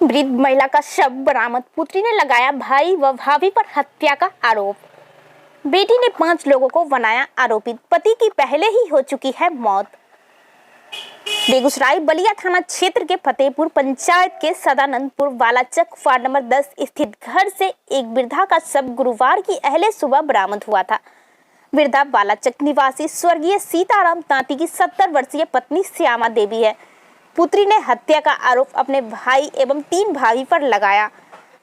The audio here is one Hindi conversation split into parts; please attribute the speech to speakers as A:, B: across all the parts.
A: वृद्ध महिला का शव बरामद, पुत्री ने लगाया भाई व भाभी पर हत्या का आरोप। बेटी ने 5 लोगों को बनाया आरोपित, पति की पहले ही हो चुकी है मौत। बेगूसराय बलिया थाना क्षेत्र के फतेहपुर पंचायत के सदानंदपुर बालाचक वार्ड नंबर 10 स्थित घर से एक वृद्धा का शव गुरुवार की अहले सुबह बरामद हुआ था। वृद्धा बालाचक निवासी स्वर्गीय सीताराम तांती की 70 वर्षीय पत्नी श्यामा देवी है। पुत्री ने हत्या का आरोप अपने भाई एवं 3 भाभी पर लगाया।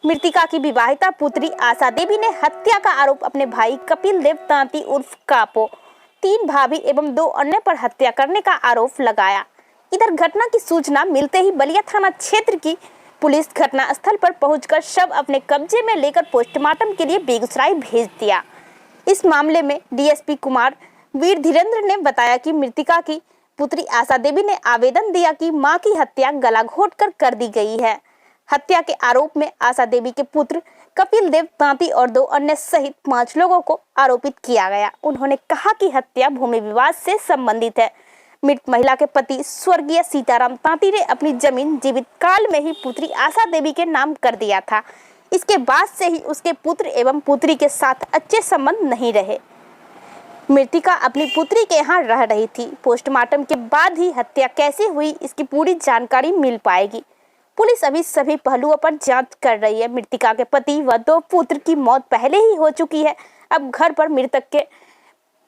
A: मृतिका की विवाहिता पुत्री आशा देवी ने हत्या का आरोप अपने भाई कपिल देव तांती उर्फ कापो, 3 भाभी एवं 2 अन्य पर हत्या करने का आरोप लगाया। इधर घटना की सूचना मिलते ही बलिया थाना क्षेत्र की पुलिस घटना स्थल पर पहुंचकर शव अपने कब्जे में लेकर पोस्टमार्टम के लिए बेगूसराय भेज दिया। इस मामले में डीएसपी कुमार वीर धीरेन्द्र ने बताया कि मृतिका की पुत्री आशा देवी ने आवेदन दिया कि मां की हत्या गला घोंटकर कर दी गई है। हत्या के आरोप में आशा देवी के पुत्र कपिल देव तांती और 2 अन्य सहित 5 लोगों को आरोपित किया गया। उन्होंने कहा कि हत्या भूमि विवाद से संबंधित है। मृत महिला के पति स्वर्गीय सीताराम तांती ने अपनी जमीन जीवित काल में ही पुत्री आशा देवी के नाम कर दिया था। इसके बाद से ही उसके पुत्र एवं पुत्री के साथ अच्छे संबंध नहीं रहे। मृतिका अपनी पुत्री के यहाँ रह रही थी। पोस्टमार्टम के बाद ही हत्या कैसे हुई इसकी पूरी जानकारी मिल पाएगी। पुलिस अभी सभी पहलुओं पर जांच कर रही है। मृतिका के पति व 2 पुत्र की मौत पहले ही हो चुकी है। अब घर पर मृतक के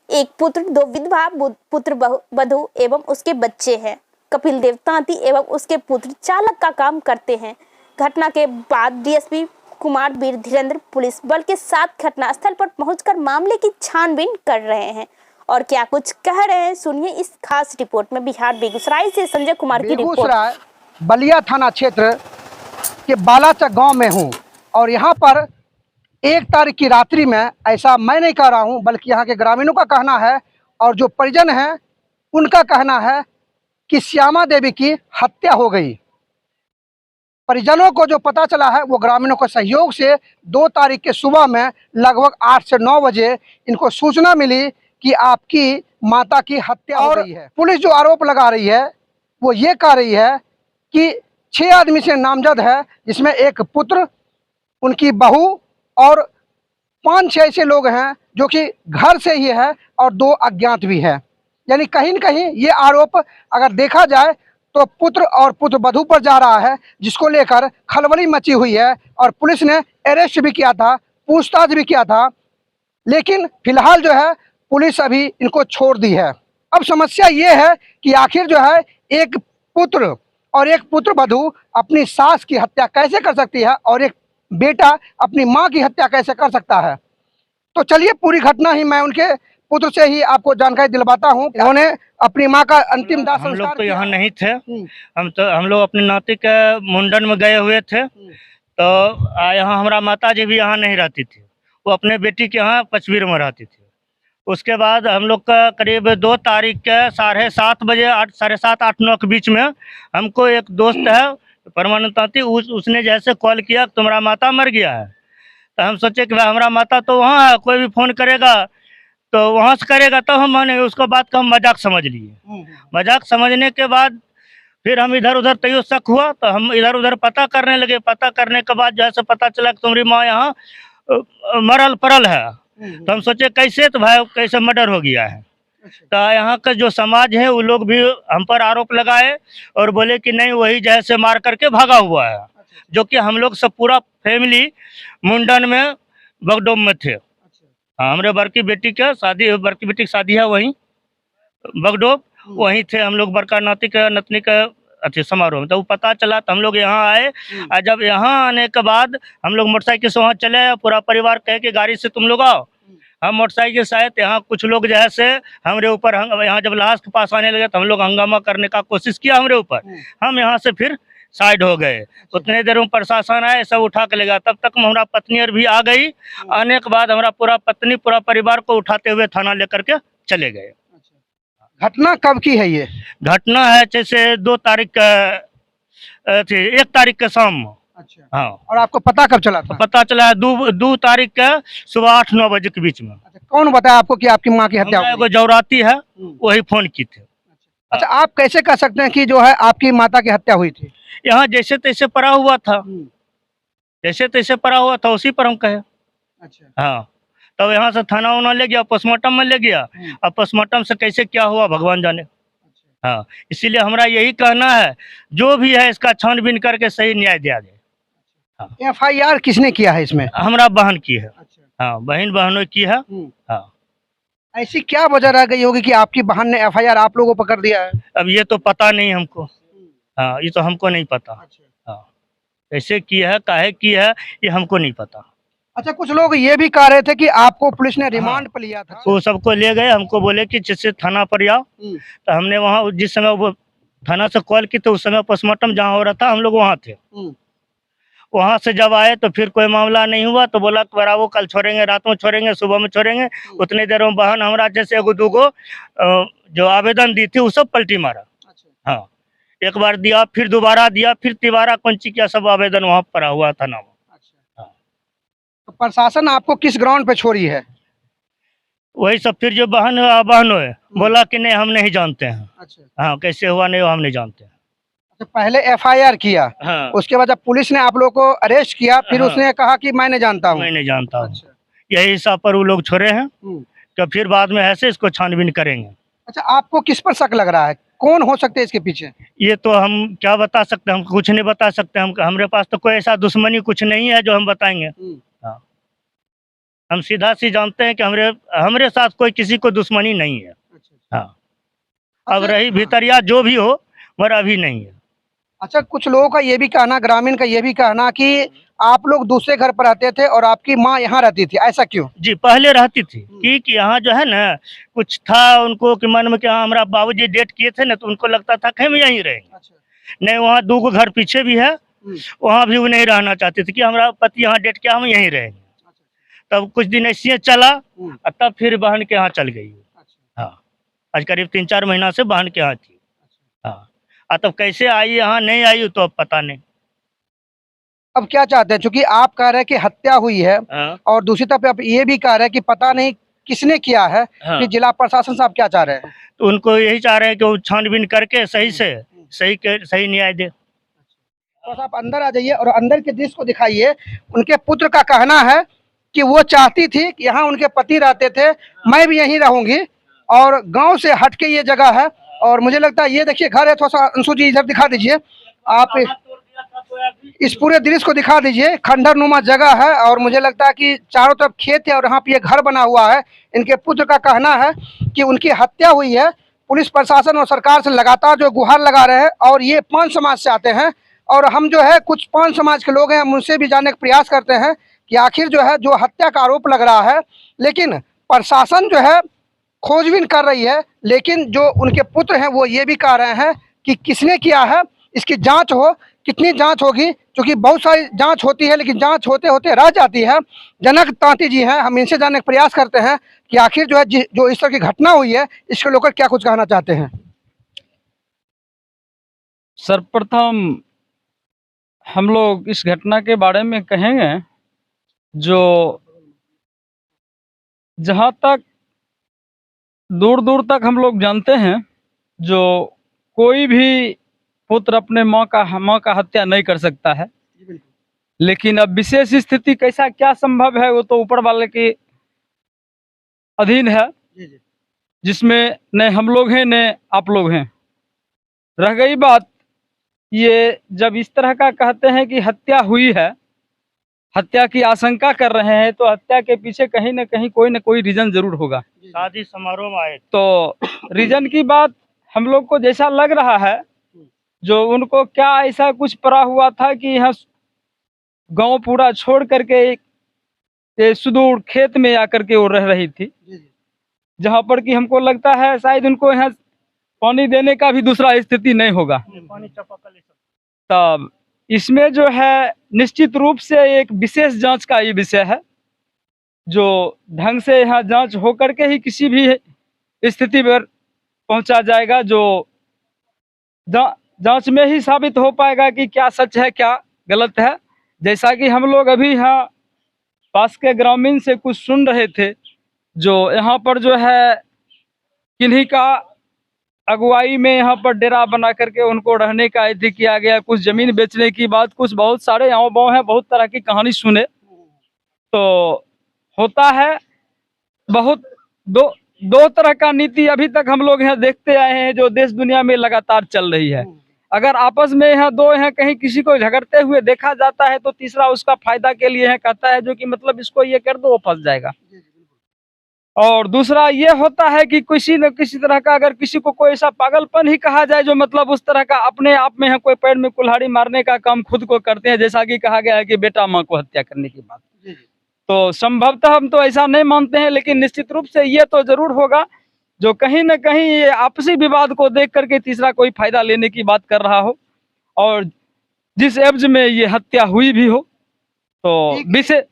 A: एक पुत्र, 2 विधवा पुत्र वधू एवं उसके बच्चे हैं। कपिल देव तांती एवं उसके पुत्र चालक का काम करते हैं। घटना के बाद डीएसपी कुमार वीर धीरेन्द्र पुलिस बल के साथ घटनास्थल पर पहुंचकर मामले की छानबीन कर रहे हैं। और क्या कुछ कह रहे हैं सुनिए इस खास रिपोर्ट में। बिहार बेगूसराय से संजय कुमार की रिपोर्ट।
B: बलिया थाना क्षेत्र के बालाचक गांव में हूं और यहां पर 1 तारीख की रात्रि में, ऐसा मैं नहीं कह रहा हूं बल्कि यहां के ग्रामीणों का कहना है और जो परिजन हैं उनका कहना है कि श्यामा देवी की हत्या हो गई। परिजनों को जो पता चला है वो ग्रामीणों के सहयोग से 2 तारीख के सुबह में लगभग 8 से 9 बजे इनको सूचना मिली कि आपकी माता की हत्या हो गई है। पुलिस जो आरोप लगा रही है वो ये कह रही है कि 6 आदमी से नामजद है, जिसमें एक पुत्र, उनकी बहू और 5-6 ऐसे लोग हैं जो कि घर से ही है और 2 अज्ञात भी है। यानी कहीं न कहीं ये आरोप अगर देखा जाए तो पुत्र और पुत्र वधू पर जा रहा है, जिसको लेकर खलबली मची हुई है और पुलिस ने अरेस्ट भी किया था, पूछताछ भी किया था, लेकिन फिलहाल जो है पुलिस अभी इनको छोड़ दी है। अब समस्या ये है कि आखिर जो है एक पुत्र और एक पुत्र वधू अपनी सास की हत्या कैसे कर सकती है और एक बेटा अपनी मां की हत्या कैसे कर सकता है। तो चलिए पूरी घटना ही मैं उनके पुत्र से ही आपको जानकारी दिलवाता हूं। उन्होंने अपनी मां का अंतिम दाह संस्कार।
C: हम लोग तो यहाँ नहीं थे, हम लोग अपने नाती के मुंडन में गए हुए थे। तो यहाँ हमारा माता जी भी यहाँ नहीं रहती थी, वो अपने बेटी के यहाँ पचवीर में रहती थी। उसके बाद हम लोग का करीब 2 तारीख के 7:30 बजे 7:30 8-9 के बीच में हमको एक दोस्त है परमानंद तांती, उसने जैसे कॉल किया तुम्हारा माता मर गया है। तो हम सोचे कि भाई हमारा माता तो वहाँ है, कोई भी फ़ोन करेगा तो वहाँ से करेगा, तब हम माने। उसको बात का हम मजाक समझ लिए। मजाक समझने के बाद फिर हम इधर उधर तैयो शक हुआ तो हम इधर उधर पता करने लगे। पता करने के बाद जैसे पता चला कि तुम्हारी माँ यहाँ मरल पड़ल है, तो हम सोचे कैसे, तो भाई कैसे मर्डर हो गया है। तो यहाँ का जो समाज है वो लोग भी हम पर आरोप लगाए और बोले कि नहीं वही जैसे मार करके भागा हुआ है, जो कि हम लोग सब पूरा फैमिली मुंडन में बगडोम में थे। हाँ, हमारे बड़की बेटी की शादी है वहीं बगडोम, वहीं थे हम लोग। बड़का नाती का नतनी का अच्छे समारोह में तो वो पता चला तो हम लोग यहाँ आए। और जब यहाँ आने के बाद हम लोग मोटरसाइकिल से वहाँ चले, पूरा परिवार कहे कि गाड़ी से तुम लोग आओ। हम मोटरसाइकिल से आए तो यहाँ कुछ लोग जैसे हमारे ऊपर, यहाँ जब लाश के पास आने लगे तो हम लोग हंगामा करने का कोशिश किया हमारे ऊपर। हम यहाँ से फिर साइड हो गए। उतने देर में प्रशासन आए, सब उठा के ले गया। तब तक हमारा पत्नी और भी आ गई। आने के बाद हमारा पूरा परिवार को उठाते हुए थाना लेकर के चले गए।
B: घटना कब की है ये?
C: घटना है जैसे 2 तारीख का 1 तारीख के शाम में।
B: अच्छा।
C: हाँ।
B: और आपको पता कब चला था?
C: पता चला 2 तारीख का सुबह 8-9 बजे के बीच में।
B: अच्छा, कौन बताया आपको कि आपकी माँ की हत्या हो गई?
C: जौराती है, वही फोन की थे।
B: अच्छा, आप कैसे कह सकते हैं कि जो है आपकी माता की हत्या हुई थी?
C: यहाँ जैसे तैसे पड़ा हुआ था, जैसे तैसे पड़ा हुआ था उसी पर हम कहे।
B: अच्छा।
C: हाँ, तब यहाँ से थाना उना ले गया, पोस्टमार्टम में ले गया। अब पोस्टमार्टम से कैसे क्या हुआ भगवान जाने। हाँ, इसीलिए हमारा यही कहना है, जो भी है इसका छानबीन करके सही न्याय दिया जाए।
B: FIR किसने किया है इसमें?
C: हमरा बहन की है।
B: अच्छा।
C: हाँ, बहन बहनों की है। हाँ,
B: ऐसी क्या वजह रह गई होगी कि आपकी बहन ने FIR आप लोगों को पकड़ दिया है?
C: अब ये तो पता नहीं हमको। हाँ, ये तो हमको नहीं पता। हाँ, कैसे की है, काहे की है, ये हमको नहीं पता।
B: अच्छा, कुछ लोग ये भी कह रहे थे कि आपको पुलिस ने रिमांड पर लिया था।
C: वो सबको ले गए, हमको बोले कि जिससे थाना पर आओ। तो हमने वहाँ जिस समय वो थाना से कॉल की तो उस समय पोस्टमार्टम जहाँ हो रहा था हम लोग वहाँ थे। वहाँ से जब आए तो फिर कोई मामला नहीं हुआ, तो बोला कि बराबर कल छोड़ेंगे, रात में छोड़ेंगे, सुबह में छोड़ेंगे। उतने देर में बहन हमारा जैसे एगो दूगो जो आवेदन दी थी वो सब पलटी मारा। हाँ, एक बार दिया, फिर दोबारा दिया, फिर तिबारा कंची किया, सब आवेदन वहाँ पड़ा हुआ था नाम।
B: तो प्रशासन आपको किस ग्राउंड पे छोड़ी है?
C: वही सब फिर जो बहनों है बोला कि नहीं हम नहीं जानते हैं। हाँ, कैसे हुआ नहीं हम नहीं जानते हैं।
B: अच्छा, पहले FIR किया,
C: हाँ,
B: उसके बाद जब पुलिस ने आप लोग को अरेस्ट किया, फिर
C: हाँ।
B: उसने कहा कि मैं नहीं जानता हूँ।
C: मैं नहीं जानता हूँ।
B: अच्छा।
C: यही हिसाब पर वो लोग छोड़े हैं, तो फिर बाद में ऐसे इसको छानबीन करेंगे।
B: अच्छा, आपको किस पर शक लग रहा है? कौन हो सकते हैं इसके पीछे?
C: ये तो हम क्या बता सकते हैं, हम कुछ नहीं बता सकते। हम हमारे पास तो कोई ऐसा दुश्मनी कुछ नहीं है जो हम बताएंगे। हाँ, हम सीधा सी जानते हैं कि हमरे साथ कोई किसी को दुश्मनी नहीं है। हाँ, अब रही भीतरिया जो भी हो मगर अभी नहीं है।
B: अच्छा, कुछ लोगों का ये भी कहना, ग्रामीण का ये भी कहना कि आप लोग दूसरे घर पर रहते थे और आपकी माँ यहाँ रहती थी, ऐसा क्यों?
C: जी, पहले रहती थी कि यहाँ जो है ना कुछ था उनको कि मन में कि हाँ हमारा बाबूजी डेट किए थे ना, तो उनको लगता था कि हम यहीं रहेंगे। नहीं, वहाँ 2 घर पीछे भी है, वहाँ भी वो नहीं रहना चाहते थे कि हमारा पति यहाँ डेट किया, हम यहीं रहेंगे। तब कुछ दिन ऐसे चला और तब फिर बहन के यहाँ चल गई। हाँ, आज करीब 3-4 महीना से बहन के यहाँ थी। हाँ, तब कैसे आई यहाँ नहीं आई तो अब पता नहीं।
B: अब क्या चाहते हैं, चूंकि आप कह रहे हैं कि हत्या हुई है और दूसरी तरफ आप ये भी कह रहे हैं कि पता नहीं किसने किया है, कि जिला प्रशासन साहब क्या चाह रहे हैं?
C: तो उनको यही चाह रहे हैं कि वो छानबीन करके सही न्याय दे।
B: तो आप अंदर आ जाइए और अंदर के दृश्य को दिखाइए। उनके पुत्र का कहना है कि वो चाहती थी कि यहाँ उनके पति रहते थे, मैं भी यहीं रहूंगी, और गांव से हटके ये जगह है। और मुझे लगता है ये देखिए घर है, थोड़ा सा अंशु जी इधर दिखा दीजिए, आप इस पूरे दृश्य को दिखा दीजिए। खंडर नुमा जगह है और मुझे लगता है कि चारों तरफ खेत है और यहाँ पे ये घर बना हुआ है। इनके पुत्र का कहना है कि उनकी हत्या हुई है। पुलिस प्रशासन और सरकार से लगातार जो गुहार लगा रहे हैं, और ये पान समाज से आते हैं, और हम जो है कुछ पान समाज के लोग हैं, हम उनसे भी जानने का प्रयास करते हैं कि आखिर जो है जो हत्या का आरोप लग रहा है, लेकिन प्रशासन जो है खोजबीन कर रही है, लेकिन जो उनके पुत्र हैं वो ये भी कह रहे हैं कि किसने किया है इसकी जांच हो। कितनी जांच होगी, क्योंकि बहुत सारी जांच होती है लेकिन जांच होते होते रह जाती है। जनक तांती जी हैं, हम इनसे जानने का प्रयास करते हैं कि आखिर जो है जो इस तरह की घटना हुई है इसको लेकर क्या कुछ कहना चाहते हैं।
D: सर्वप्रथम हम लोग इस घटना के बारे में कहेंगे, जो जहाँ तक दूर दूर तक हम लोग जानते हैं, जो कोई भी पुत्र अपने माँ का हत्या नहीं कर सकता है, लेकिन अब विशेष स्थिति कैसा क्या संभव है वो तो ऊपर वाले के अधीन है, जिसमें न हम लोग हैं न आप लोग हैं। रह गई बात ये, जब इस तरह का कहते हैं कि हत्या हुई है, हत्या की आशंका कर रहे हैं, तो हत्या के पीछे कहीं न कहीं कोई न कोई रीजन जरूर होगा।
C: शादी समारोह में आए
D: तो रीजन की बात हम लोग को जैसा लग रहा है, जो उनको क्या ऐसा कुछ पड़ा हुआ था कि यहाँ गांव पूरा छोड़ करके सुदूर खेत में आकर के वो रह रही थी, जहाँ पर कि हमको लगता है शायद उनको यहाँ पानी देने का भी दूसरा स्थिति नहीं होगा। तब इसमें जो है निश्चित रूप से एक विशेष जांच का ये विषय है, जो ढंग से यहाँ जांच हो करके ही किसी भी स्थिति पर पहुंचा जाएगा, जो जांच में ही साबित हो पाएगा कि क्या सच है क्या गलत है। जैसा कि हम लोग अभी यहाँ पास के ग्रामीण से कुछ सुन रहे थे, जो यहाँ पर जो है किन्हीं का अगुवाई में यहाँ पर डेरा बना करके उनको रहने का अति किया गया, कुछ जमीन बेचने की बात, कुछ बहुत सारे यहाँ बाव हैं, बहुत तरह की कहानी सुने तो होता है। बहुत दो तरह का नीति अभी तक हम लोग यहाँ देखते आए हैं जो देश दुनिया में लगातार चल रही है। अगर आपस में यहाँ दो हैं कहीं किसी को झगड़ते हुए देखा जाता है तो तीसरा उसका फायदा के लिए है कहता है जो कि मतलब इसको ये कर दो वो फंस जाएगा। और दूसरा ये होता है कि किसी न किसी तरह का अगर किसी को कोई ऐसा पागलपन ही कहा जाए जो मतलब उस तरह का अपने आप में है, कोई पैर में कुल्हाड़ी मारने का काम खुद को करते हैं, जैसा कि कहा गया है कि बेटा माँ को हत्या करने की बात, तो संभवतः हम तो ऐसा नहीं मानते हैं, लेकिन निश्चित रूप से ये तो जरूर होगा जो कहीं न कहीं ये आपसी विवाद को देख करके तीसरा कोई फायदा लेने की बात कर रहा हो और जिस एवज में ये हत्या हुई भी हो, तो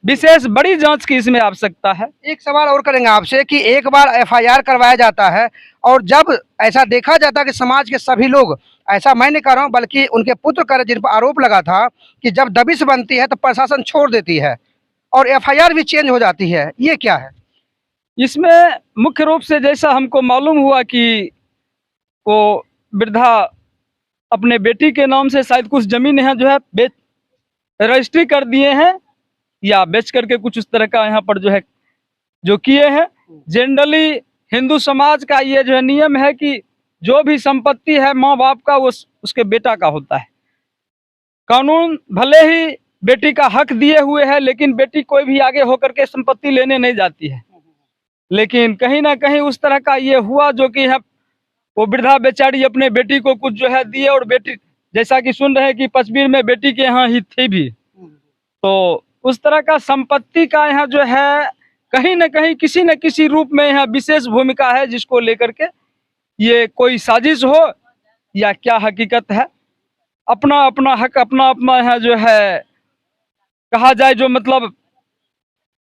D: विशेष बड़ी जांच की इसमें आवश्यकता है।
B: एक सवाल और करेंगे आपसे कि एक बार एफआईआर करवाया जाता है और जब ऐसा देखा जाता है कि समाज के सभी लोग, ऐसा मैं नहीं कह रहा हूँ बल्कि उनके पुत्र कर जिन पर आरोप लगा था कि जब दबिश बनती है तो प्रशासन छोड़ देती है और एफआईआर भी चेंज हो जाती है, ये क्या है?
D: इसमें मुख्य रूप से जैसा हमको मालूम हुआ कि वो वृद्धा अपने बेटी के नाम से शायद कुछ जमीन है जो है रजिस्ट्री कर दिए हैं या बेच करके कुछ उस तरह का यहाँ पर जो है जो किए हैं। जनरली हिंदू समाज का ये जो है नियम है कि जो भी संपत्ति है माँ बाप का वो उसके बेटा का होता है। कानून भले ही बेटी का हक दिए हुए है लेकिन बेटी कोई भी आगे होकर के संपत्ति लेने नहीं जाती है, लेकिन कहीं ना कहीं उस तरह का ये हुआ जो कि है वो वृद्धा बेचारी अपने बेटी को कुछ जो है दिए और बेटी जैसा कि सुन रहे हैं कि पचबीर में बेटी के यहाँ ही थी भी, तो उस तरह का संपत्ति का यहाँ जो है कहीं न कहीं किसी न किसी रूप में यहाँ विशेष भूमिका है जिसको लेकर के ये कोई साजिश हो या क्या हकीकत है। अपना अपना हक अपना अपना यहाँ जो है कहा जाए जो मतलब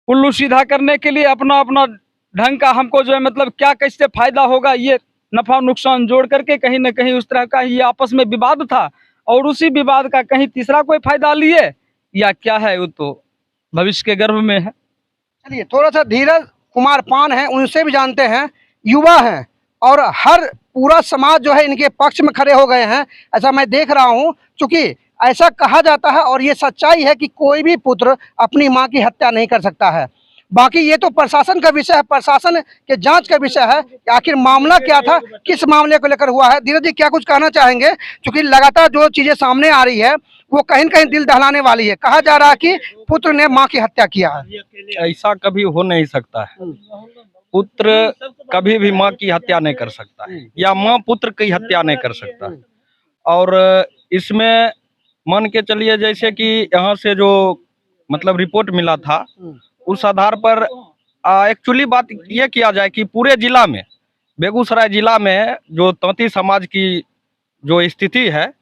D: उल्लू सीधा करने के लिए अपना अपना ढंग का हमको जो है मतलब क्या कैसे फायदा होगा ये नफा नुकसान जोड़ करके कहीं न कहीं उस तरह का ये आपस में विवाद था और उसी विवाद का कहीं तीसरा कोई फायदा लिए या क्या है वो तो भविष्य के गर्भ में है।
B: चलिए थोड़ा सा धीरज कुमार पान है, उनसे भी जानते हैं, युवा हैं और हर पूरा समाज जो है इनके पक्ष में खड़े हो गए हैं, ऐसा मैं देख रहा हूं। चूंकि ऐसा कहा जाता है और ये सच्चाई है कि कोई भी पुत्र अपनी मां की हत्या नहीं कर सकता है। बाकी ये तो प्रशासन का विषय है, प्रशासन के जांच का विषय है कि आखिर मामला क्या था, किस मामले को लेकर हुआ है। धीरज जी क्या कुछ कहना चाहेंगे? क्योंकि लगातार जो चीजें सामने आ रही है वो कहीं न कहीं दिल दहलाने वाली है। कहा जा रहा है कि पुत्र ने मां की हत्या किया है।
E: ऐसा कभी हो नहीं सकता है। पुत्र कभी भी मां की हत्या नहीं कर सकता है या मां पुत्र की हत्या नहीं कर सकता है। और इसमें मान के चलिए जैसे कि यहाँ से जो मतलब रिपोर्ट मिला था उस आधार पर एक्चुअली बात ये किया जाए कि पूरे जिला में, बेगूसराय जिला में जो तंती समाज की जो स्थिति है,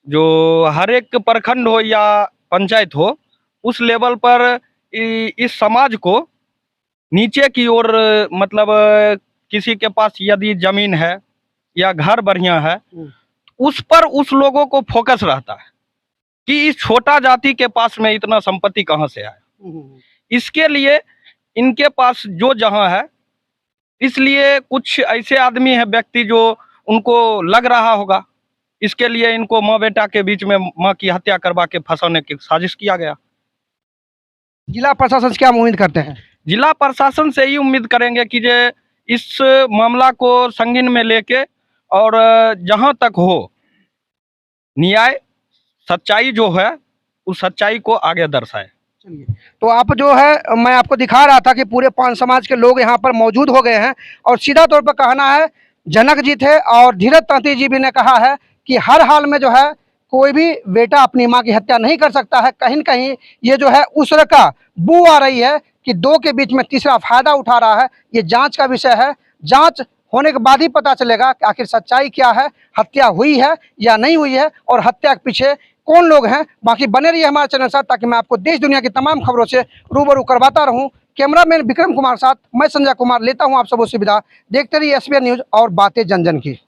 E: जो हर एक प्रखंड हो या पंचायत हो उस लेवल पर इस समाज को नीचे की ओर मतलब किसी के पास यदि जमीन है या घर बढ़िया है उस पर उस लोगों को फोकस रहता है कि इस छोटा जाति के पास में इतना संपत्ति कहाँ से आया। इसके लिए इनके पास जो जहां है, इसलिए कुछ ऐसे आदमी है व्यक्ति जो उनको लग रहा होगा, इसके लिए इनको माँ बेटा के बीच में माँ की हत्या करवा के फंसाने की साजिश किया गया।
B: जिला प्रशासन से क्या उम्मीद करते हैं?
E: जिला प्रशासन से ही उम्मीद करेंगे कि जे इस मामला को संगीन में लेके और जहां तक हो न्याय सच्चाई जो है उस सच्चाई को आगे दर्शाए।
B: चलिए तो आप जो है मैं आपको दिखा रहा था कि पूरे पान समाज के लोग यहाँ पर मौजूद हो गए हैं और सीधा तौर पर कहना है जनक जी थे और धीरज तांती जी भी ने कहा है कि हर हाल में जो है कोई भी बेटा अपनी माँ की हत्या नहीं कर सकता है। कहीं न कहीं ये जो है उसर का बू आ रही है कि दो के बीच में तीसरा फायदा उठा रहा है। ये जांच का विषय है, जांच होने के बाद ही पता चलेगा कि आखिर सच्चाई क्या है, हत्या हुई है या नहीं हुई है और हत्या के पीछे कौन लोग हैं। बाकी बने रहिए हमारे चैनल साथ ताकि मैं आपको देश दुनिया की तमाम खबरों से रूबरू करवाता रहूं। कैमरामैन विक्रम कुमार साथ मैं संजय कुमार लेता हूं आप सबों से विदा। देखते रहिए एसबीएन न्यूज और बातें जन जन की।